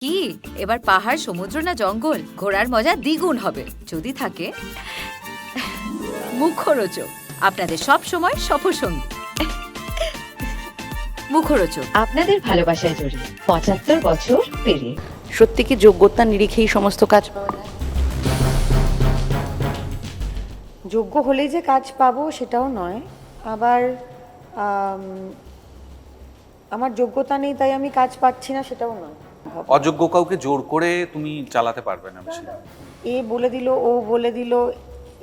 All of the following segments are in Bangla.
কি এবার পাহাড়, সমুদ্র না জঙ্গল, ঘোরার মজা দ্বিগুণ হবে যদি থাকে মুখরোচক, আপনাদের সব সময় সফরসঙ্গী। মুখরোচক আপনাদের ভালোবাসায় জড়িয়ে ৭৫ বছর পেরিয়ে সত্যি কি যোগ্যতা নিরিখেই সমস্ত কাজ পাওয়া যায়? যোগ্য হলেই যে কাজ পাবো সেটাও নয়, আবার আমার যোগ্যতা নেই তাই আমি কাজ পাচ্ছি না সেটাও নয়। অযোগ্য কাউকে জোর করে তুমি চালাতে পারবে না বেশি। এ বলে দিল, ও বলে দিল,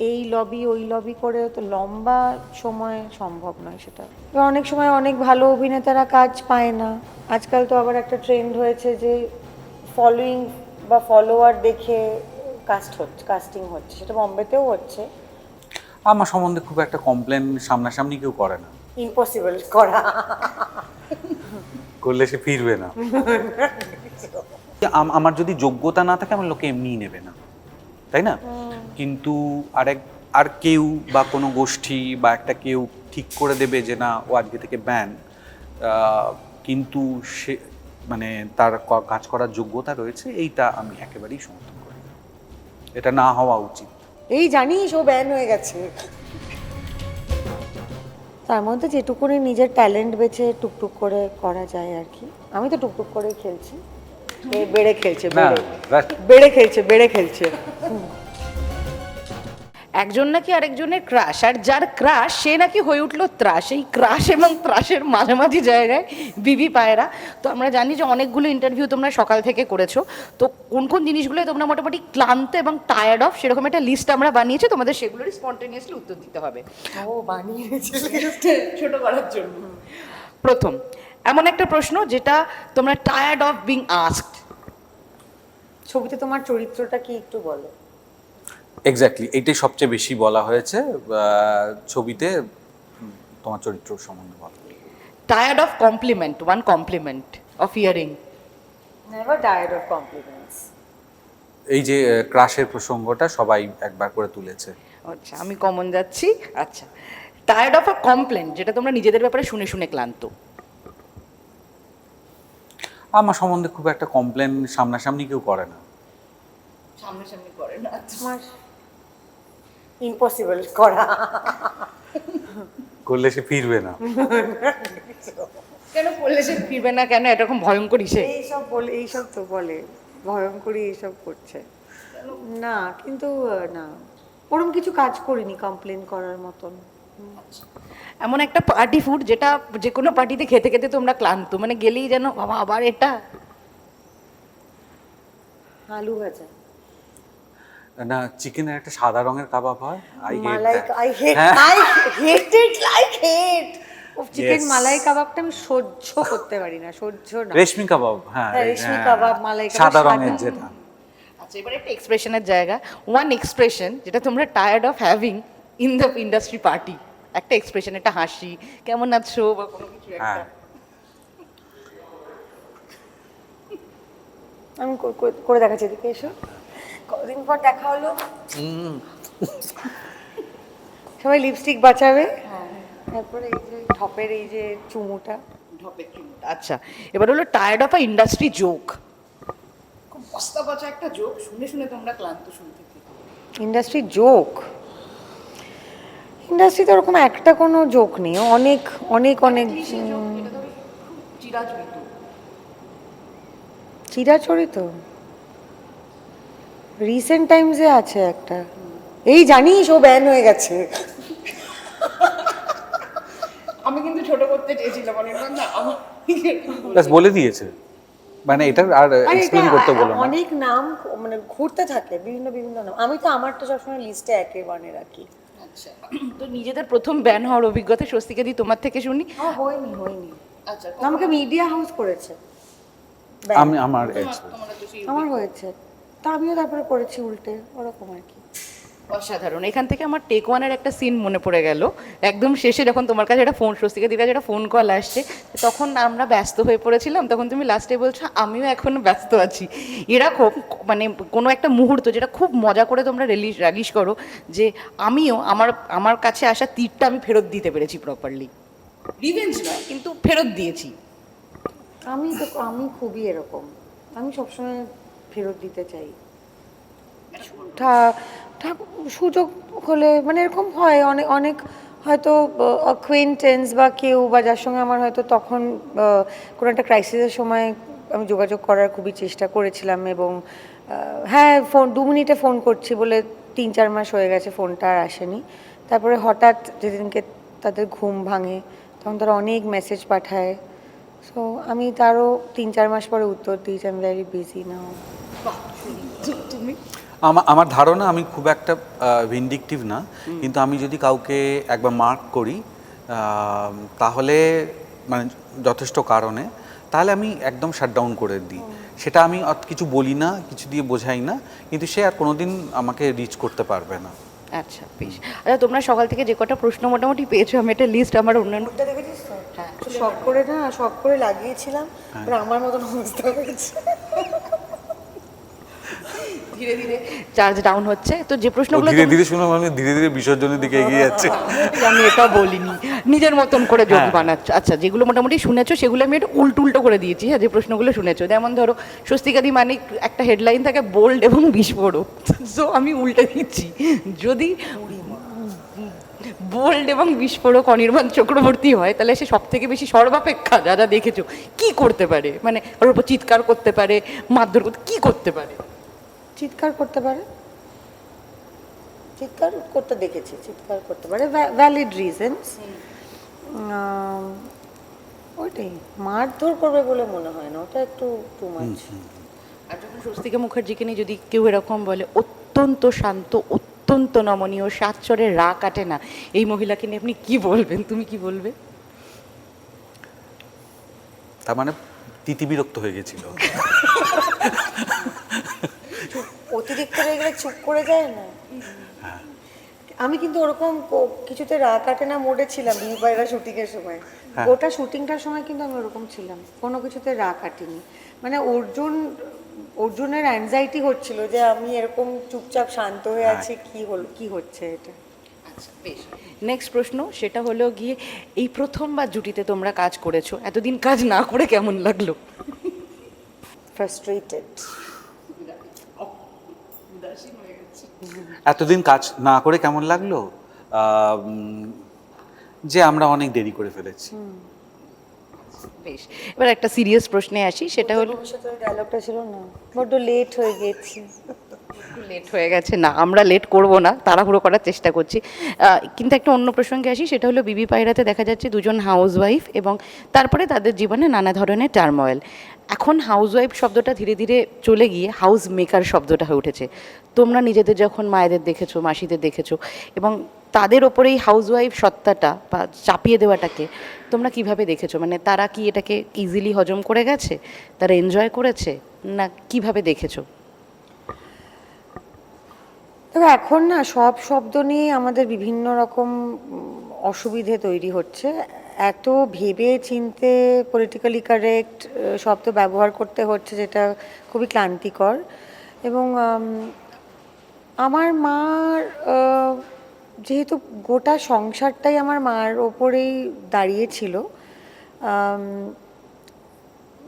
এই লবি ওই লবি করে তো লম্বা সময় সম্ভব নয় সেটা। এবার অনেক সময় অনেক ভালো অভিনেতারা কাজ পায় না। আজকাল তো আবার একটা ট্রেন্ড হয়েছে যে ফলোয়িং বা ফলোয়ার দেখে কাস্টিং হচ্ছে, সেটা বম্বেতেও হচ্ছে। আমার সম্বন্ধে খুব একটা কমপ্লেন সামনাসামনি কেউ করে না, ইম্পসিবল করা, করলে সে ফিরবে না। আমার যদি যোগ্যতা না থাকে আমার লোকে এমনিই নেবে না, তাই না? কিন্তু আর কেউ বা কোনো গোষ্ঠী বা একটা কেউ ঠিক করে দেবে যে না ও আজকে থেকে ব্যান, কিন্তু সে মানে তার কাজ করার যোগ্যতা রয়েছে, এইটা আমি একেবারেই সমর্থন করি না। এটা না হওয়া উচিত। এই জানিস ও ব্যান হয়ে গেছে। তার মধ্যে যেটুকুনি নিজের ট্যালেন্ট বেছে টুকটুক করে করা যায় আর কি। আমি তো টুকটুক করে খেলছি। বেড়ে খেলছে, বেড়ে খেলছে। একজন নাকি আরেকজনের ক্রাশ, আর যার ক্রাশ সে নাকি হয়ে উঠলো ত্রাস। এই ক্রাশ এবং ত্রাসের মাঝামাঝি জায়গায় বিবি পায়রা। তো আমরা জানি যে অনেকগুলো ইন্টারভিউ তোমরা সকাল থেকে করেছো, তো কোন কোন জিনিসগুলো তোমরা মোটামুটি ক্লান্ত এবং টায়ার্ড অফ সেরকম একটা লিস্ট আমরা বানিয়েছি, তোমাদের সেগুলোরই স্পন্টেনিয়াসলি উত্তর দিতে হবে। ও বানিয়েছে ছোট করার জন্য। প্রথম এমন একটা প্রশ্ন যেটা তোমরা টায়ার্ড অফ বিং আস্কড। ছবিতে তোমার চরিত্রটা কি একটু বলো। এক্স্যাক্টলি, এইটাই সবচেয়ে বেশি বলা হয়েছে ছবিতে। তোমার চরিত্র সম্বন্ধে বলো। Tired of compliment, one compliment of earring. Never tired of compliments. এই যে ক্রাশের প্রসঙ্গটা সবাই একবার করে তুলেছে। আচ্ছা, আমি কমন যাচ্ছি। আচ্ছা, টায়ার্ড অফ আ কমপ্লেন, যেটা তোমরা নিজেদের ব্যাপারে শুনে শুনে ক্লান্ত। আমার সম্বন্ধে খুব একটা কমপ্লেন সামনাসামনি কেউ করে না, সামনাসামনি করে না। তোমার ইম্পসিবল করা, করলে সে ফিরবে না। কেন করলে সে ফিরবে না? কেন এরকম ভয়ঙ্কর হিসে? এইসব তো বলে ভয়ঙ্করী এইসব করছে না, কিন্তু না ওরকম কিছু কাজ করিনি কমপ্লেন করার মতন। এমন একটা পার্টি ফুড যেটা যে কোনো পার্টিতে খেতে খেতে তোমরা ক্লান্ত, মানে গেলেই যেন বাবা আবার এটা। আলু ভাজা, না, চিকেনের একটা সাদা রঙের কাবাব হয়, চিকেন মালাই কাবাবটা আমি সহ্য করতে পারি না, সহ্য না। রেশমি কাবাব, হ্যাঁ রেশমি কাবাব, মালাই কাবাব, সাদা রঙের যেটা। আচ্ছা, এবার একটা এক্সপ্রেশনের জায়গা। ওয়ান এক্সপ্রেশন যেটা তোমরা tired of having in the industry party. একটা এক্সপ্রেশন, একটা হাসি, কেমন আছো বা কোনো কিছু একটা। আমি করে দেখাচ্ছি, এদিকে এসো। কতদিন পর দেখা হলো। সবাই লিপস্টিক বাঁচাবে, তারপরে এই যে ঠপের এই যে চুমুটা। আচ্ছা, এবার হলো tired of a industry joke. খুব বস্তা পচা একটা জোক, শুনে শুনে তোমরা ক্লান্ত শুনতে। ইন্ডাস্ট্রি জোক, ইন্ডাস্ট্রিতে ওরকম একটা কোনো জোক নেই, অনেক অনেক অনেক চিরাচরিত। রিসেন্ট টাইমসে আছে একটা, এই জানিস ও ব্যান হয়ে গেছে। আমি কিন্তু ছোট করতে চেয়েছিলাম অনেকবার, না ব্যাস বলে দিয়েছে, মানে এটা আর এক্সপ্লেইন করতে বলো না। অনেক নাম মানে ঘুরতে থাকে, বিভিন্ন বিভিন্ন নাম। আমি তো আমারটা সবসময় লিস্টে একে বানিয়ে রাখি। আচ্ছা, তো নিজেদের প্রথম ব্যান হওয়ার অভিজ্ঞতা স্বস্তিকা দি তোমার থেকে শুনি। হয়নি। আচ্ছা, আমাকে মিডিয়া হাউস করেছে, আমার হয়েছে, তা আমিও তারপরে করেছি উল্টে, ওরকম আর কি। অসাধারণ। এখান থেকে আমার টেক ওয়ানের একটা সিন মনে পড়ে গেল। একদম শেষে যখন তোমার কাছে একটা ফোন, স্বস্তিকা দিদির কাছে একটা ফোন কল আসছে, তখন আমরা ব্যস্ত হয়ে পড়েছিলাম, তখন তুমি লাস্টে বলছো আমিও এখন ব্যস্ত আছি। এরকম মানে কোনো একটা মুহূর্ত যেটা খুব মজা করে তোমরা রিলিজ করো, যে আমিও আমার কাছে আসা তীরটা আমি ফেরত দিতে পেরেছি প্রপারলি। রিভেঞ্জ নয়, কিন্তু ফেরত দিয়েছি। আমি খুবই এরকম, আমি সবসময় ফেরত দিতে চাই। সুযোগ হলে মানে এরকম হয় অনেক অনেক হয়তো অ্যাকোয়েন্টেন্স বা কেউ বা যার সঙ্গে আমার হয়তো তখন কোনো একটা ক্রাইসিসের সময় আমি যোগাযোগ করার খুবই চেষ্টা করেছিলাম, এবং হ্যাঁ ফোন 2 মিনিটে ফোন করছি বলে 3-4 মাস হয়ে গেছে ফোনটা আর আসেনি। তারপরে হঠাৎ যেদিনকে তাদের ঘুম ভাঙে তখন তারা অনেক মেসেজ পাঠায়, সো আমি তারও 3-4 মাস পরে উত্তর দিই যে I am very busy now. তুমি আমার ধারণা আমি খুব একটা ভিন্ডিকটিভ না, কিন্তু আমি যদি কাউকে একবার মার্ক করি তাহলে মানে যথেষ্ট কারণে, তাহলে আমি একদম শাটডাউন করে দিই। সেটা আমি কিছু বলি না, কিছু দিয়ে বোঝাই না, কিন্তু সে আর কোনোদিন আমাকে রিচ করতে পারবে না। আচ্ছা বেশ। আচ্ছা তোমরা সকাল থেকে যে কটা প্রশ্ন মোটামুটি পেয়েছো, আমি একটা লিস্ট আমার অন্যান্য মুখটা দেখেছিস তো? হ্যাঁ, শখ করে না, শখ করে লাগিয়েছিলাম, আর আমার মতন অবস্থা হয়েছে। ধীরে ধীরে চার্জ ডাউন হচ্ছে। তো যে প্রশ্নগুলো ধীরে ধীরে শুনলাম আমি ধীরে ধীরে বিসর্জনের দিকে এগিয়ে যাচ্ছে। আমি এটা বলিনি, নিজের মতন করে যোগ বানাচ্ছ। আচ্ছা যেগুলো মোটামুটি শুনেছো সেগুলো আমি একটু উল্টো করে দিয়েছি। হ্যাঁ, যে প্রশ্নগুলো শুনেছো, যেমন ধরো স্বস্তিকাদি মানে একটা হেডলাইন থাকে বোল্ড এবং বিস্ফোরক, সো আমি উল্টে দিচ্ছি। যদি বোল্ড এবং বিস্ফোরক অনির্বাণ চক্রবর্তী হয় তাহলে সে সব থেকে বেশি সর্বাপেক্ষা যা যা দেখেছো কি করতে পারে, মানে ওর উপর চিৎকার করতে পারে, মারধর করতে, কি করতে পারে? চিৎকার করতে পারে, চিৎকার করতে দেখেছি, চিৎকার করতে পারে, ভ্যালিড রিজনস। ওইটাই, মারধর করবে বলে মনে হয় না, ওটা একটু টু মাচ। আর যখন স্বস্তিকা মুখার্জিকে নিয়ে যদি কেউ এরকম বলে অত্যন্ত শান্ত, অত্যন্ত নমনীয়, সাতচরে রা কাটে না, এই মহিলাকে নিয়ে আপনি কি বলবেন? তুমি কি বলবে? তার মানে তিতিবিরক্ত হয়ে গেছিল। অতিরিক্ত হয়ে গেলে চুপ করে যায় না। আমি কিন্তু ওরকম কিছুতে রাগ কাটে না মোডে ছিলাম বিবি পায়রা শুটিংয়ের সময়। গোটা শুটিংটার সময় কিন্তু আমি ওরকম ছিলাম, কোনো কিছুতে রাগ কাটিনি। মানে অর্জুনের অ্যাংজাইটি হচ্ছিল যে আমি এরকম চুপচাপ শান্ত হয়ে আছি, কি হলো, কি হচ্ছে এটা। আচ্ছা বেশ। নেক্সট প্রশ্ন, সেটা হলো গিয়ে এই প্রথমবার জুটিতে তোমরা কাজ করেছো, এতদিন কাজ না করে কেমন লাগলো? ফ্রাস্ট্রেটেড। এতদিন কাজ না করে কেমন লাগলো? যে আমরা অনেক দেরি করে ফেলেছি। বেশ, এবার একটা সিরিয়াস প্রশ্নে আসি, সেটা হলো ভবিষ্যতের ডায়লগটা ছিল না, বড্ড লেট হয়ে গেছি। লেট হয়ে গেছে না, আমরা লেট করব না, তাড়াহুড়ো করার চেষ্টা করছি। কিন্তু একটা অন্য প্রসঙ্গে আসি, সেটা হলো বিবি পায়রাতে দেখা যাচ্ছে দুজন হাউসওয়াইফ এবং তারপরে তাদের জীবনে নানা ধরনের টার্ময়েল। এখন হাউসওয়াইফ শব্দটা ধীরে ধীরে চলে গিয়ে হাউস মেকার শব্দটা হয়ে উঠেছে। তোমরা নিজেদের যখন মায়েদের দেখেছো, মাসিদের দেখেছো, এবং তাদের ওপরে এই হাউসওয়াইফ সত্তাটা বা চাপিয়ে দেওয়াটাকে তোমরা কিভাবে দেখেছো? মানে তারা কি এটাকে ইজিলি হজম করে গেছে, তারা এনজয় করেছে, না কিভাবে দেখেছো? তবে এখন না সব শব্দ নিয়ে আমাদের বিভিন্ন রকম অসুবিধে তৈরি হচ্ছে। এত ভেবে চিনতে পলিটিক্যালি কারেক্ট শব্দ ব্যবহার করতে হচ্ছে, যেটা খুবই ক্লান্তিকর। এবং আমার মার যেহেতু গোটা সংসারটাই আমার মার ওপরেই দাঁড়িয়েছিল,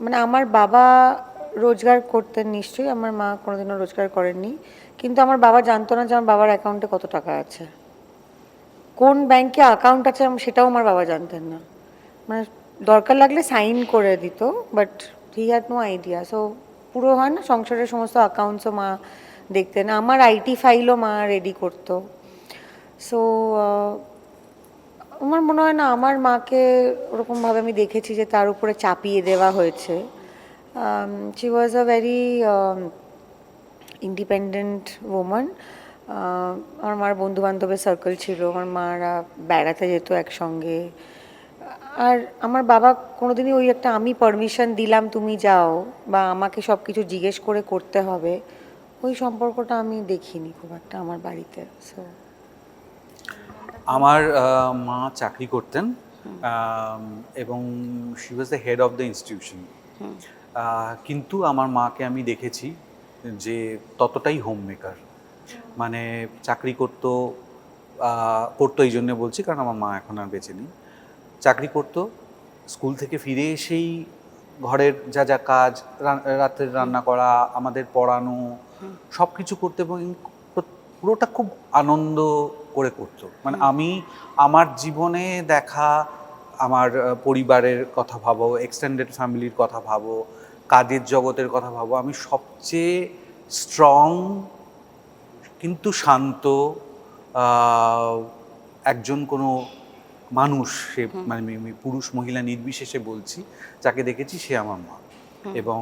মানে আমার বাবা রোজগার করতেন নিশ্চয়ই, আমার মা কোনোদিনও রোজগার করেননি, কিন্তু আমার বাবা জানতো না যে আমার বাবার অ্যাকাউন্টে কত টাকা আছে, কোন ব্যাংকে অ্যাকাউন্ট আছে সেটাও আমার বাবা জানতেন না। মানে দরকার লাগলে সাইন করে দিত, but he had no idea. So পুরো হয় না সংসারের সমস্ত অ্যাকাউন্টসও মা দেখতেন, আমার আইটি ফাইলও মা রেডি করতো। সো আমার মনে হয় না আমার মাকে ওরকমভাবে আমি দেখেছি যে তার উপরে চাপিয়ে দেওয়া হয়েছে। She was a very independent woman. আমার মার বন্ধু বান্ধবের সার্কেল ছিল, আমার মারা বেড়াতে যেত একসঙ্গে। আর আমার বাবা কোনোদিনই ওই একটা আমি পারমিশন দিলাম তুমি যাও বা আমাকে সব কিছু জিজ্ঞেস করে করতে হবে, ওই সম্পর্কটা আমি দেখিনি খুব একটা আমার বাড়িতে। সো আমার মা চাকরি করতেন এবং she was the head of the institution, কিন্তু আমার মাকে আমি দেখেছি যে ততটাই হোম মেকার। মানে চাকরি করতো এই জন্যে বলছি কারণ আমার মা এখন আর বেঁচে নেই। চাকরি করতো, স্কুল থেকে ফিরে এসেই ঘরের যা যা কাজ, রাতের রান্না করা, আমাদের পড়ানো, সব কিছু করতে, এবং পুরোটা খুব আনন্দ করে করতো। মানে আমি আমার জীবনে দেখা, আমার পরিবারের কথা ভাবো, এক্সটেন্ডেড ফ্যামিলির কথা ভাবো, কাজের জগতের কথা ভাবো, আমি সবচেয়ে স্ট্রং কিন্তু শান্ত একজন কোনো মানুষ, সে মানে আমি পুরুষ মহিলা নির্বিশেষে বলছি, যাকে দেখেছি সে আমার মা। এবং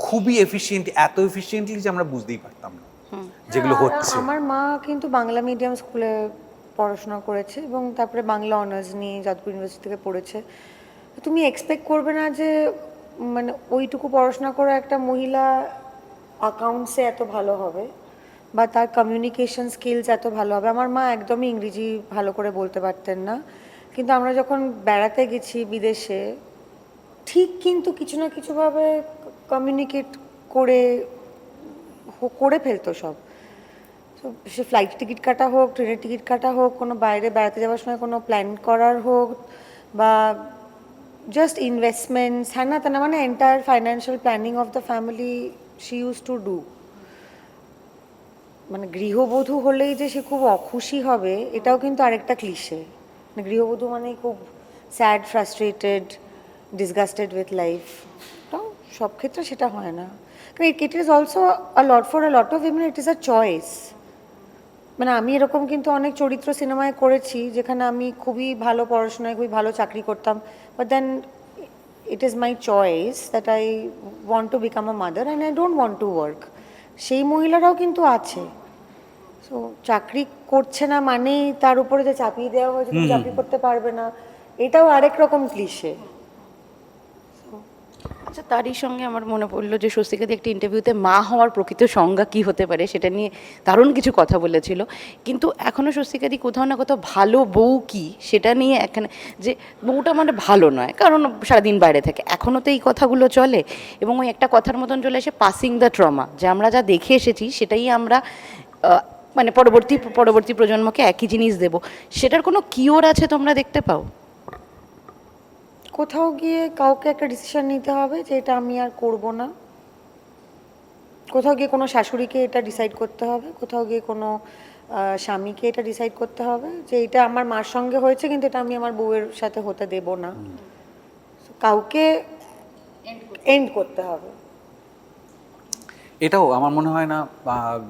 খুবই এফিশিয়েন্ট, এত এফিশিয়েন্টলি যে আমরা বুঝতেই পারতাম না যেগুলো হচ্ছে। আমার মা কিন্তু বাংলা মিডিয়াম স্কুলে পড়াশোনা করেছে এবং তারপরে বাংলা অনার্স নিয়ে যাদবপুর ইউনিভার্সিটি থেকে পড়েছে। তুমি এক্সপেক্ট করবে না যে মানে ওইটুকু পড়াশোনা করে একটা মহিলা অ্যাকাউন্টসে এত ভালো হবে বা তার কমিউনিকেশন স্কিলস এত ভালো হবে। আমার মা একদমই ইংরেজি ভালো করে বলতে পারতেন না, কিন্তু আমরা যখন বেড়াতে গেছি বিদেশে, ঠিক কিন্তু কিছু না কিছুভাবে কমিউনিকেট করে ফেলতো সব। তো সে ফ্লাইট টিকিট কাটা হোক, ট্রেনের টিকিট কাটা হোক, কোনো বাইরে বেড়াতে যাওয়ার সময় কোনো প্ল্যান করার হোক, বা জাস্ট ইনভেস্টমেন্টস, হ্যাঁ না তা না, মানে entire financial planning of the family she use to do. মানে গৃহবধূ হলেই যে সে খুব অখুশি হবে, এটাও কিন্তু আরেকটা ক্লিশে। মানে গৃহবধূ মানে খুব sad, frustrated, disgusted with life. তাও সব ক্ষেত্রে সেটা হয় না, কারণ it is also for a lot of women it is a choice. মানে আমি এরকম কিন্তু অনেক চরিত্র সিনেমায় করেছি যেখানে আমি খুবই ভালো পড়াশোনায়, খুবই ভালো চাকরি করতাম, but then it is my choice that I want to become a mother and I don't want to work. সেই মহিলারাও কিন্তু আছে। সো চাকরি করছে না মানেই তার উপরে যে চাপিয়ে দেওয়া হয়েছে তুমি চাকরি করতে পারবে না, এটাও আরেক রকম ক্লিশে। আচ্ছা, তারই সঙ্গে আমার মনে পড়লো যে স্বস্তিকাদি একটা ইন্টারভিউতে মা হওয়ার প্রকৃত সংজ্ঞা কী হতে পারে সেটা নিয়ে দারুণ কিছু কথা বলেছিল, কিন্তু এখনও স্বস্তিকাদি কোথাও না কোথাও ভালো বউ কী সেটা নিয়ে এখানে, যে বউটা মানে ভালো নয় কারণ সারাদিন বাইরে থাকে, এখনও তো এই কথাগুলো চলে। এবং ওই একটা কথার মতন চলে এসে পাসিং দ্য ট্রমা, যে আমরা যা দেখে এসেছি সেটাই আমরা মানে পরবর্তী প্রজন্মকে একই জিনিস দেব, সেটার কোনো কিওর আছে তোমরা দেখতে পাও? কোথাও গিয়ে কাউকে একটা ডিসিশন নিতে হবে যে এটা আমি আর করব না। কোথাও গিয়ে কোনো শাশুড়িকে এটা ডিসাইড করতে হবে, কোথাও গিয়ে কোনো স্বামীকে এটা ডিসাইড করতে হবে যে এটা আমার মার সঙ্গে হয়েছে কিন্তু এটা আমি আমার বউয়ের সাথে হতে দেব না। কাউকে এন্ড করতে হবে। এটাও আমার মনে হয় না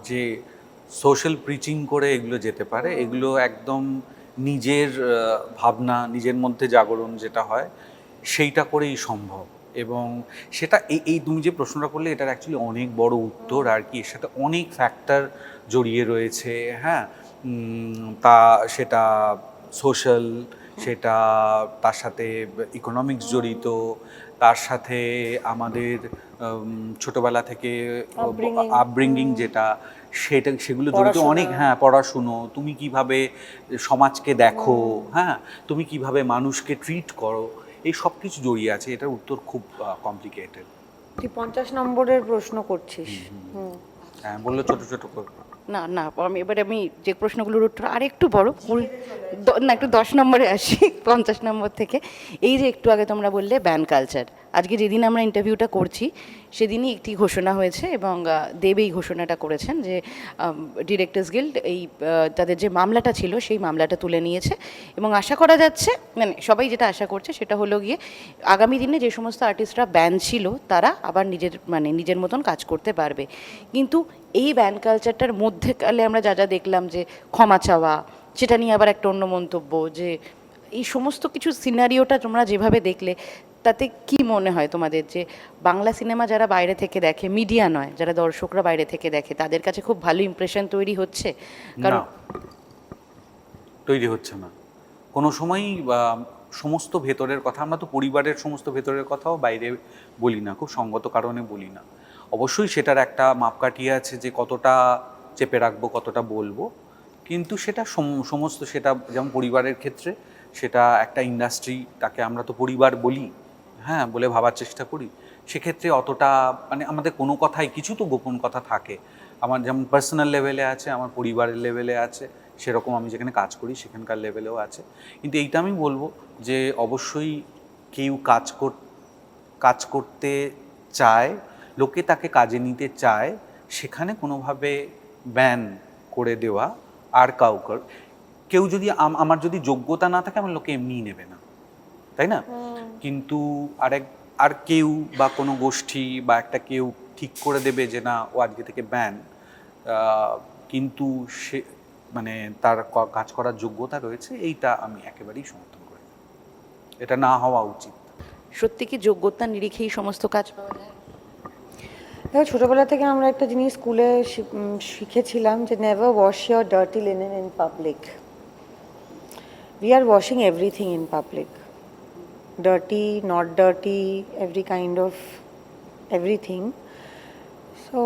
যে সোশ্যাল প্রিচিং করে এগুলো যেতে পারে। এগুলো একদম নিজের ভাবনা, নিজের মধ্যে জাগরণ যেটা হয় সেইটা করেই সম্ভব। এবং সেটা এই তুমি যে প্রশ্নটা করলে এটার অ্যাকচুয়ালি অনেক বড় উত্তর আর কি, এর সাথে অনেক ফ্যাক্টর জড়িয়ে রয়েছে। হ্যাঁ, তা সেটা সোশ্যাল, সেটা তার সাথে ইকোনমিক্স জড়িত, তার সাথে আমাদের ছোটবেলা থেকে আপব্রিঙ্গিং যেটা, সেগুলো জড়িত অনেক। হ্যাঁ, পড়াশুনো, তুমি কিভাবে সমাজকে দেখো, হ্যাঁ, তুমি কিভাবে মানুষকে ট্রিট করো, এই সব কিছু জড়িয়ে আছে। এটার উত্তর খুব কমপ্লিকেটেড। তুই 50 নম্বরের প্রশ্ন করছিস। হ্যাঁ, বললো ছোট ছোট করে। না এবারে আমি যে প্রশ্নগুলোর উত্তর আর একটু বড় না, একটু 10 নম্বরে আসি 50 নম্বর থেকে। এই যে একটু আগে তোমরা বললে ব্যান কালচার, আজকে যেদিন আমরা ইন্টারভিউটা করছি সেদিনই একটি ঘোষণা হয়েছে এবং দেব এই ঘোষণাটা করেছেন যে ডিরেক্টর্স গিল্ড এই তাদের যে মামলাটা ছিল সেই মামলাটা তুলে নিয়েছে এবং আশা করা যাচ্ছে, মানে সবাই যেটা আশা করছে সেটা হলো গিয়ে আগামী দিনে যে সমস্ত আর্টিস্টরা ব্যান ছিল তারা আবার নিজের মতন কাজ করতে পারবে। কিন্তু এই ব্যান কালচারটার মধ্যেকালে আমরা যা দেখলাম, যে ক্ষমা চাওয়া, সেটা নিয়ে আবার একটা অন্য মন্তব্য, যে এই সমস্ত কিছু সিনারিওটা তোমরা যেভাবে দেখলে, তাতে কি মনে হয় তোমাদের যে বাংলা সিনেমা যারা বাইরে থেকে দেখে, মিডিয়া নয়, যারা দর্শকরা বাইরে থেকে দেখে, তাদের কাছে খুব ভালো ইমপ্রেশন তৈরি হচ্ছে? কারণ তৈরি হচ্ছে না কোনো সময়ই। সমস্ত ভেতরের কথা, আমরা তো পরিবারের সমস্ত ভেতরের কথাও বাইরে বলি না, খুব সঙ্গত কারণে বলি না। অবশ্যই সেটার একটা মাপকাঠি আছে যে কতটা চেপে রাখবো, কতটা বলবো, কিন্তু সেটা সমস্ত, সেটা যেমন পরিবারের ক্ষেত্রে সেটা একটা ইন্ডাস্ট্রি, তাকে আমরা তো পরিবার বলি, হ্যাঁ, বলে ভাবার চেষ্টা করি। সেক্ষেত্রে অতটা মানে আমাদের কোনো কথাই, কিছু তো গোপন কথা থাকে। আমার যেমন পার্সোনাল লেভেলে আছে, আমার পরিবারের লেভেলে আছে, সেরকম আমি যেখানে কাজ করি সেখানকার লেভেলেও আছে। কিন্তু এইটা আমি বলবো যে অবশ্যই কেউ কাজ কাজ করতে চায়, লোকে তাকে কাজে নিতে চায়, সেখানে কোনোভাবে ব্যান করে দেওয়া আর কাউকে, কেউ যদি আমার যদি যোগ্যতা না থাকে আমার লোকে এমনিই নেবে না, তাই না? কিন্তু আর কেউ বা কোনো গোষ্ঠী বা একটা কেউ ঠিক করে দেবে যে না ও আজকে থেকে ব্যান, কিন্তু সে মানে তার কাজ করার যোগ্যতা রয়েছে, এইটা আমি একেবারেই সমর্থন করি না। এটা না হওয়া উচিত। সত্যি কি যোগ্যতার নিরিখেই সমস্ত কাজ পাওয়া যায়? দেখো, ছোটবেলা থেকে আমরা একটা জিনিস স্কুলে শিখেছিলাম যে never wash your dirty linen in public. We are washing everything in public, dirty, not dirty, every kind of everything. So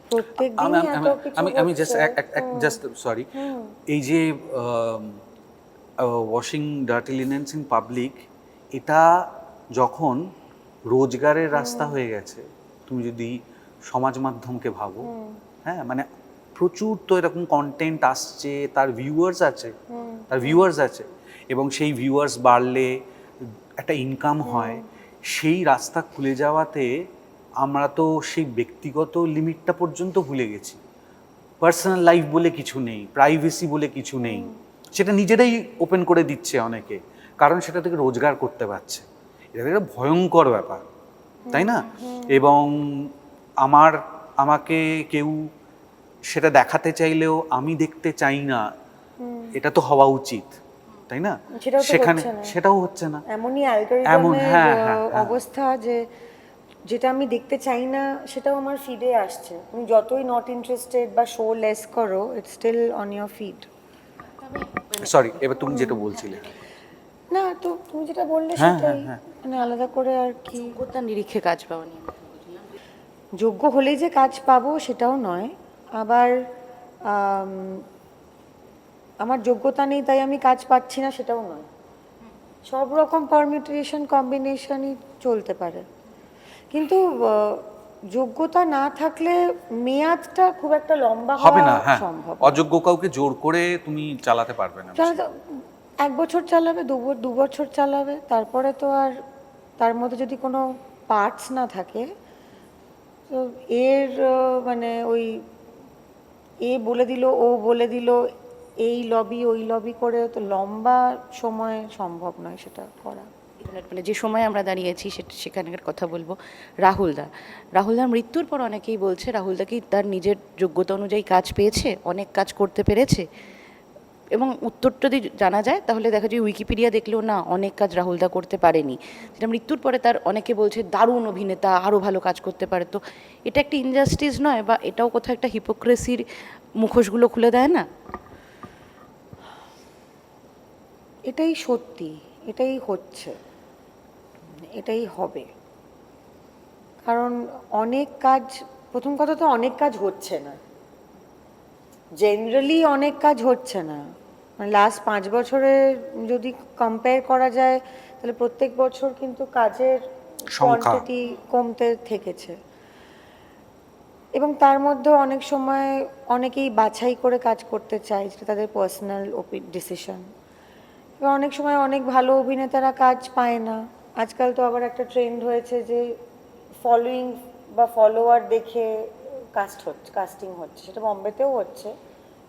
প্রত্যেক দিনই এত কিছু আমি জাস্ট হচ্ছে। জাস্ট সরি, এই যে washing dirty linens in public, এটা যখন রোজগারের রাস্তা হয়ে গেছে, তুমি যদি সমাজ মাধ্যমকে ভাবো, হ্যাঁ মানে প্রচুর তো এরকম কন্টেন্ট আসছে, তার ভিউয়ার্স আছে এবং সেই ভিউয়ার্স বাড়লে একটা ইনকাম হয়, সেই রাস্তা খুলে যাওয়াতে আমরা তো সেই ব্যক্তিগত লিমিটটা পর্যন্ত ভুলে গেছি। পার্সোনাল লাইফ বলে কিছু নেই, প্রাইভেসি বলে কিছু নেই, সেটা নিজেরাই ওপেন করে দিচ্ছে অনেকে, কারণ সেটা থেকে রোজগার করতে পারছে। এটা একটা ভয়ঙ্কর ব্যাপার, তাই না? এবং আমাকে কেউ সেটা দেখাতে চাইলেও আমি দেখতে চাই না, এটা তো হওয়া উচিত, তাই না? সেখানে সেটাও হচ্ছে না। এমনই অ্যালগরিদমের হ্যাঁ। অবস্থা যে যেটা আমি দেখতে চাই না সেটাও আমার ফিডে আসছে। তুমি যতই নট ইন্টারেস্টেড বা শো লেস করো, it's still on your feed. Sorry, এবার তুমি যেটা বলছিলে। না, তো তুমি যেটা বললে হ্যাঁ, সেটাই, হ্যাঁ। মানে আলাদা করে আর কি। যোগ্যতার নিরিখে কাজ পাওয়া নিয়ে যোগ্য হলেই যে কাজ পাবো সেটাও নয়, আবার আমার যোগ্যতা নেই তাই আমি কাজ পাচ্ছি না সেটাও নয়। সব রকম পারমিউটেশন কম্বিনেশনই চলতে পারে, কিন্তু যোগ্যতা না থাকলে মেয়াদটা খুব একটা লম্বা হবে না। হওয়া হ্যাঁ, সম্ভব না। অযোগ্য কাউকে জোর করে তুমি চালাতে পারবে না। চালাতে 1 বছর চালাবে, 2 বছর চালাবে, তারপরে তো আর তার মধ্যে যদি কোনো পার্টস না থাকে, তো এর মানে ওই এ বলে দিল, ও বলে দিল, এই লবি ওই লবি করে তো লম্বা সময় সম্ভব নয় সেটা করা। মানে যে সময় আমরা দাঁড়িয়েছি সেখানকার কথা বলবো। রাহুলদার মৃত্যুর পর অনেকেই বলছে রাহুলদা কি তার নিজের যোগ্যতা অনুযায়ী কাজ পেয়েছে, অনেক কাজ করতে পেরেছে, এবং উত্তরটা যদি জানা যায় তাহলে দেখা যায় উইকিপিডিয়া দেখলেও না অনেক কাজ রাহুলদা করতে পারেনি, যেটা মৃত্যুর পরে তার অনেকে বলছে দারুণ অভিনেতা, আরও ভালো কাজ করতে পারে। তো এটা একটা ইনজাস্টিস নয়, বা এটাও কোথাও একটা হিপোক্রেসির মুখোশগুলো খুলে দেয় না? এটাই সত্যি, এটাই হচ্ছে, এটাই হবে। কারণ অনেক কাজ, প্রথম কথা তো অনেক কাজ হচ্ছে না, জেনারেলি অনেক কাজ হচ্ছে না। মানে লাস্ট 5 বছরে যদি কম্পেয়ার করা যায় তাহলে প্রত্যেক বছর কিন্তু কাজের কোয়ান্টিটি কমতে থেকেছে, এবং তার মধ্যে অনেক সময় অনেকেই বাছাই করে কাজ করতে চায়, যেটা তাদের পার্সোনাল ডিসিশন। এবার অনেক সময় অনেক ভালো অভিনেতারা কাজ পায় না। আজকাল তো আবার একটা ট্রেন্ড হয়েছে যে ফলোয়িং বা ফলোয়ার দেখে কাস্টিং হচ্ছে, সেটা বম্বেতেও হচ্ছে।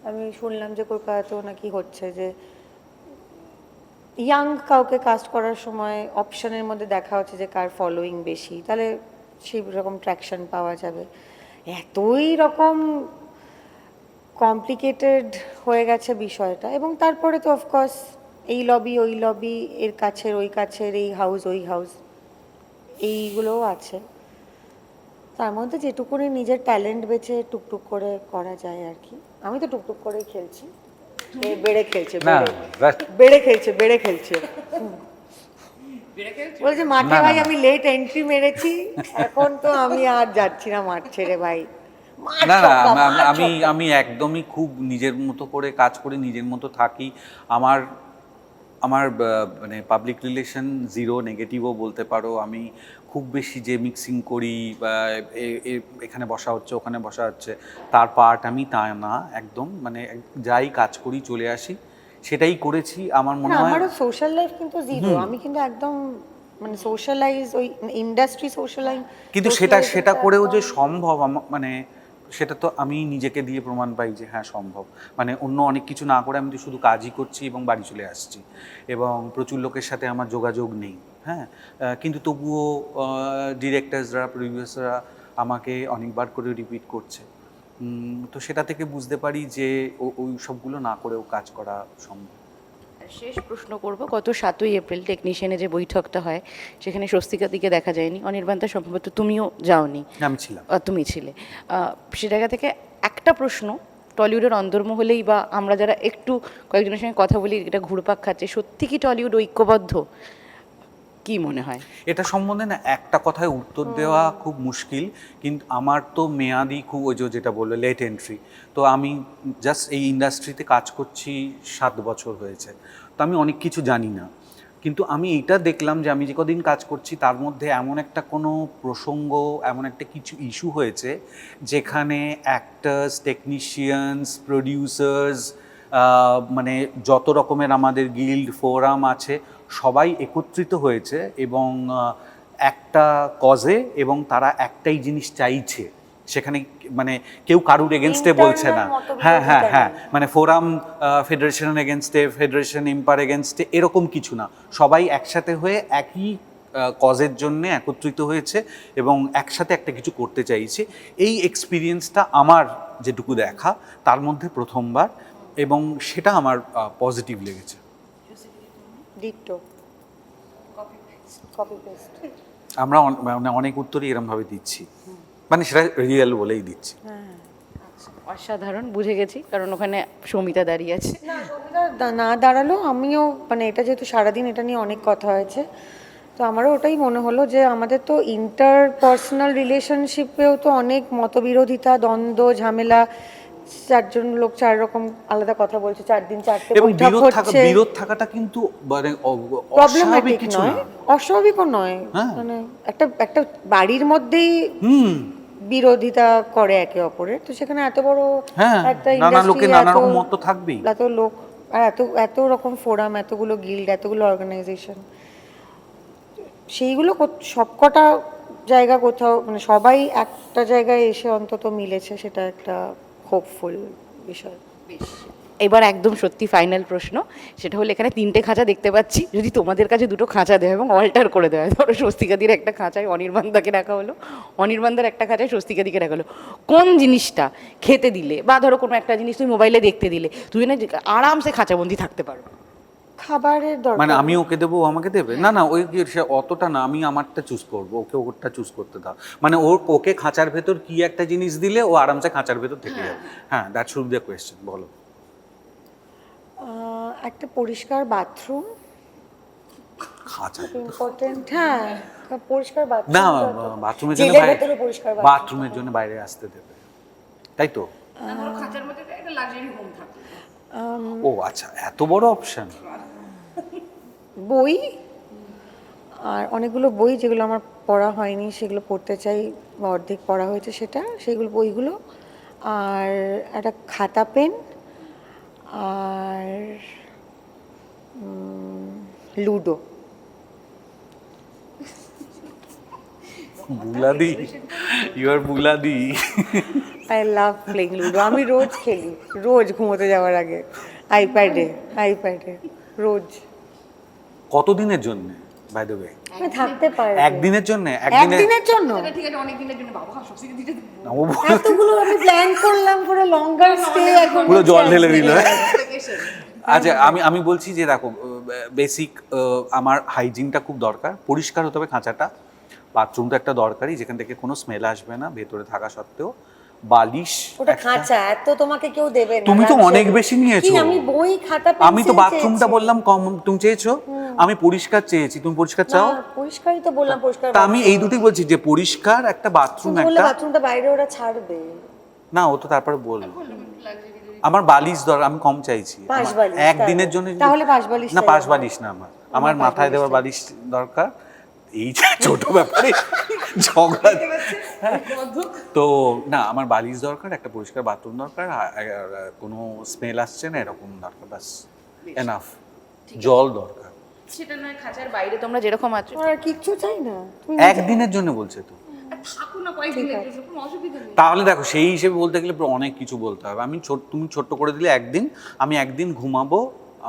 আমি শুনলাম যে কলকাতাতেও নাকি হচ্ছে, যে ইয়াং কাউকে কাস্ট করার সময় অপশনের মধ্যে দেখা হচ্ছে যে কার ফলোয়িং বেশি, তাহলে সেই রকম ট্র্যাকশন পাওয়া যাবে। এতই রকম কমপ্লিকেটেড হয়ে গেছে বিষয়টা। এবং তারপরে তো অফকোর্স এই লবি ওই লবি, এর কাছের ওই কাছের, এই হাউস ওই হাউস, এইগুলোও আছে। তার মধ্যে যেটুকুনি নিজের ট্যালেন্ট বেছে টুকটুক করে করা যায় আর কি। আমি তো টুকটুক করেই খেলছি। বেড়ে খেলছে, বেড়ে খেলছে। বলছে মাঠে ভাই আমি লেট এন্ট্রি মেরেছি, এখন তো আমি আর যাচ্ছি না মাঠ ছেড়ে ভাই। না, আমি একদমই খুব নিজের মতো করে কাজ করি, নিজের মতো থাকি। আমার মানে পাবলিক রিলেশন জিরো, নেগেটিভও বলতে পারো। আমি খুব বেশি যে মিক্সিং করি বা এখানে বসা হচ্ছে ওখানে বসা হচ্ছে তার পার্ট আমি তা না, একদম মানে যাই কাজ করি চলে আসি, সেটাই করেছি। আমার মনে হয় আমারও সোশ্যাল লাইফ কিন্তু জিরো, আমি কিন্তু একদম মানে সোশ্যালাইজ, ওই ইন্ডাস্ট্রি সোশ্যালাইজ। কিন্তু সেটা করেও যে সম্ভব মানে সেটা তো আমি নিজেকে দিয়ে প্রমাণ পাই যে হ্যাঁ সম্ভব। মানে অন্য অনেক কিছু না করে আমি তো শুধু কাজই করছি এবং বাড়ি চলে আসছি, এবং প্রচুর লোকের সাথে আমার যোগাযোগ নেই। হ্যাঁ, কিন্তু তবুও ডিরেক্টরসরা, প্রডিউসাররা আমাকে অনেকবার করে রিপিট করছে। তো সেটা থেকে বুঝতে পারি যে ওই সবগুলো না করেও কাজ করা সম্ভব। শেষ প্রশ্ন করব, গত 7ই এপ্রিল টেকনিশিয়ানে যে বৈঠকটা হয় সেখানে স্বস্তিকাদিকে দেখা যায়নি, অনির্বাণদা সম্ভবত তুমিও যাওনি। আমি ছিলাম। তুমি ছিলে। সে জায়গা থেকে একটা প্রশ্ন, টলিউডের অন্দরমহলেই বা আমরা যারা একটু কয়েকজনের সঙ্গে কথা বলি, এটা ঘুরপাক খাচ্ছে, সত্যি কি টলিউড ঐক্যবদ্ধ? কি মনে হয়? এটা সম্বন্ধে না একটা কথায় উত্তর দেওয়া খুব মুশকিল, কিন্তু আমার তো মেয়াদি খুব, ওই যেটা বললো লেট এন্ট্রি, তো আমি জাস্ট এই ইন্ডাস্ট্রিতে কাজ করছি 7 বছর হয়েছে, তো আমি অনেক কিছু জানি না। কিন্তু আমি এইটা দেখলাম যে আমি যে কদিন কাজ করছি তার মধ্যে এমন একটা কোনো প্রসঙ্গ, এমন একটা কিছু ইস্যু হয়েছে যেখানে অ্যাক্টার্স, টেকনিশিয়ানস, প্রডিউসার্স, মানে যত রকমের আমাদের গিল্ড ফোরাম আছে সবাই একত্রিত হয়েছে এবং একটা কজে, এবং তারা একটাই জিনিস চাইছে। সেখানে মানে কেউ কারুর এগেনস্টে বলছে না। হ্যাঁ হ্যাঁ হ্যাঁ, মানে ফোরাম ফেডারেশন এগেনস্টে, ফেডারেশন এম্পায়ার এগেনস্টে, এরকম কিছু না। সবাই একসাথে হয়ে একই কজের জন্য একত্রিত হয়েছে এবং একসাথে একটা কিছু করতে চাইছে। এই এক্সপিরিয়েন্সটা আমার যেটুকু দেখা তার মধ্যে প্রথমবার, এবং সেটা আমার পজিটিভ লেগেছে। Ditto copy paste. আমরা মানে অনেক উত্তরই এরমভাবে দিচ্ছি, মানে সেটা রিয়েল বলেই দিচ্ছি। অসাধারণ, বুঝে গেছি, কারণ ওখানে সৌমিতা দাঁড়িয়ে আছে। না, সৌমিতা না দাঁড়ালো, আমিও মানে এটা যেহেতু সারাদিন এটা নিয়ে অনেক কথা হয়েছে, তো আমারও ওটাই মনে হলো যে আমাদের তো ইন্টারপার্সোনাল রিলেশনশিপেও তো অনেক মতবিরোধিতা, দ্বন্দ্ব, ঝামেলা। 4 জন লোক 4 রকম আলাদা কথা বলছে, 4 দিন 4টে এবং বৈঠক হচ্ছে। বিরোধ থাকাটা কিন্তু মানে অস্বাভাবিক প্রবলেমেটিক কিছু নয়, না, অস্বাভাবিকও নয়। হ্যাঁ। মানে একটা বাড়ির মধ্যেই বিরোধিতা করে একে অপরের, তো সেখানে এত বড় হ্যাঁ, একটা নানা ইন্ডাস্ট্রি, লোকের নানা রকম মত তো থাকবেই। এত লোক আর এত রকম ফোরাম, এতগুলো গিল্ড, এতগুলো অর্গানাইজেশন, সেইগুলো সবকটা জায়গা কোথাও মানে সবাই একটা জায়গায় এসে অন্তত মিলেছে, সেটা একটা হোপফুল বিষয়। এবার একদম সত্যি ফাইনাল প্রশ্ন, সেটা হলো এখানে 3টে খাঁচা দেখতে পাচ্ছি, যদি তোমাদের কাছে 2টো খাঁচা দেয় এবং অল্টার করে দেয়, ধরো স্বস্তিকাদির একটা খাঁচায় অনির্বাণদাকে রাখা হলো, অনির্বাণদার একটা খাঁচায় স্বস্তিকাদিকে রাখা হলো, কোন জিনিসটা খেতে দিলে বা ধরো কোনো একটা জিনিস তুমি মোবাইলে দেখতে দিলে তুই না আরামসে খাঁচাবন্দি থাকতে পারো? খাবারের দরকার মানে আমি ওকে দেবো, ও আমাকে দেবে? না না, ওই সে অতটা না, আমি আমারটা চুজ করবো, ওকে ওরটা চুজ করতে দাও। মানে ওকে খাঁচার ভেতর কি একটা জিনিস দিলে ও আরামসে খাঁচার ভেতর থেকে যাবে। হ্যাঁ, that should be the question. বলো। একটা পরিষ্কার বাথরুম খাঁচা ইম্পর্টেন্ট। হ্যাঁ, পরিষ্কার বাথরুম। না, বাথরুমের জন্য জেলের ভেতরে পরিষ্কার বাথরুম। বাথরুমের জন্য বাইরে আসতে দেবে, তাই তো? খাঁচার মধ্যে একটা লাক্সারি হোম থাকে। ও আচ্ছা, এত বড় অপশন। বই, আর অনেকগুলো বই যেগুলো আমার পড়া হয়নি, সেগুলো পড়তে চাই, বা অর্ধেক পড়া হয়েছে সেটা, সেইগুলো বইগুলো, আর একটা খাতা পেন, আর ludo. Buladi, you are Buladi. I love playing ludo. আমি রোজ খেলি, রোজ ঘুমোতে যাওয়ার আগে আইপ্যাডে রোজ। কতদিনের জন্য বাই দ্য ওয়ে? আমি থাকতে পারি একদিনের জন্য? একদিনের জন্য ঠিক আছে, অনেক দিনের জন্য বাবা স্বস্তিকা দিতে এতগুলো আমি প্ল্যান করলাম, পুরো লঙ্গার স্টে, এখন পুরো জল ঢেলে দিল। আচ্ছা, আমি বলছি যে দেখো, বেসিক আমার হাইজিনটা খুব দরকার, পরিষ্কার হতে হবে খাঁচাটা, বাথরুম তো একটা দরকারই যেখান থেকে কোনো স্মেল আসবে না ভেতরে থাকা সত্ত্বেও, বালিশ। ওটা খাঁচা, এত তোমাকে কেউ দেবে না। তুমি তো অনেক বেশি নিয়েছো। আমি বই, খাতা, আমি তো বাথরুমটা বললাম কম, তুমি চেয়েছো, আমি পরিষ্কার চেয়েছি, তুমি পরিষ্কার চাও? পরিষ্কারই তো বললাম, পরিষ্কার। তা আমি এই দুটোই বলছি যে পরিষ্কার একটা বাথরুম, একটা। বাথরুমটা বাইরে ওরা ছাড়বে না, ও তো তারপরে বললো আমার বালিশ দরকার, আমি কম চাইছি একদিনের জন্য। তাহলে পাশ বালিশ না, পাশ বালিশ না, আমার মাথায় দেওয়ার বালিশ দরকার। এই ছোট ব্যাপারে ঝগড়া। তো না, আমার বালিশ দরকার, একটা পরিষ্কার বাথরুম দরকার, কোনো স্মেল আসছে না এরকম দরকার, বাস এনাফ। জল দরকার, সেটা নয়, খাঁচার বাইরে তোমরা যেরকম আছো আর কিচ্ছু চাই না, তুমি একদিনের জন্য বলছে তো। থাকো না কয়েকদিনের জন্য, কোনো অসুবিধা নেই। তাহলে দেখো সেই হিসেবে বলতে গেলে অনেক কিছু বলতে হবে। তুমি ছোট্ট করে দিলে একদিন, আমি একদিন ঘুমাবো,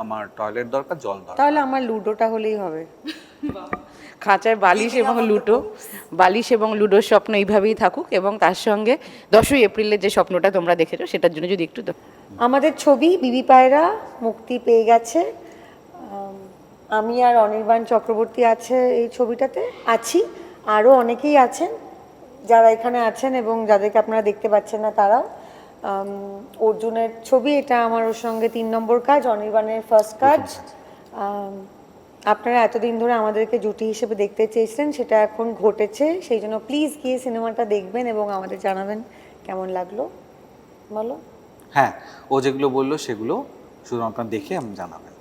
আমার টয়লেট দরকার, জল দরকার। তাহলে আমার লুডোটা হলেই হবে। খাঁচায় বালিশ এবং লুডো, বালিশ এবং লুডোর স্বপ্ন এইভাবেই থাকুক, এবং তার সঙ্গে 10ই এপ্রিলের যে স্বপ্নটা তোমরা দেখেছো সেটার জন্য যদি একটু আমাদের ছবি বিবি পায়রা মুক্তি পেয়ে গেছে। আমি আর অনির্বাণ চক্রবর্তী আছে এই ছবিটাতে, আছি। আরও অনেকেই আছেন যারা এখানে আছেন এবং যাদেরকে আপনারা দেখতে পাচ্ছেন না তারাও। অর্জুনের ছবি, এটা আমার ওর সঙ্গে 3 নম্বর কাজ, অনির্বাণের ফার্স্ট কাজ। আপনারা এতদিন ধরে আমাদেরকে জুটি হিসেবে দেখতে চেয়েছিলেন, সেটা এখন ঘটেছে। সেই জন্য প্লিজ গিয়ে সিনেমাটা দেখবেন এবং আমাদের জানাবেন কেমন লাগলো। বলো। হ্যাঁ, ও যেগুলো বললো সেগুলো শুধু আপনার দেখে আমি জানাবেন।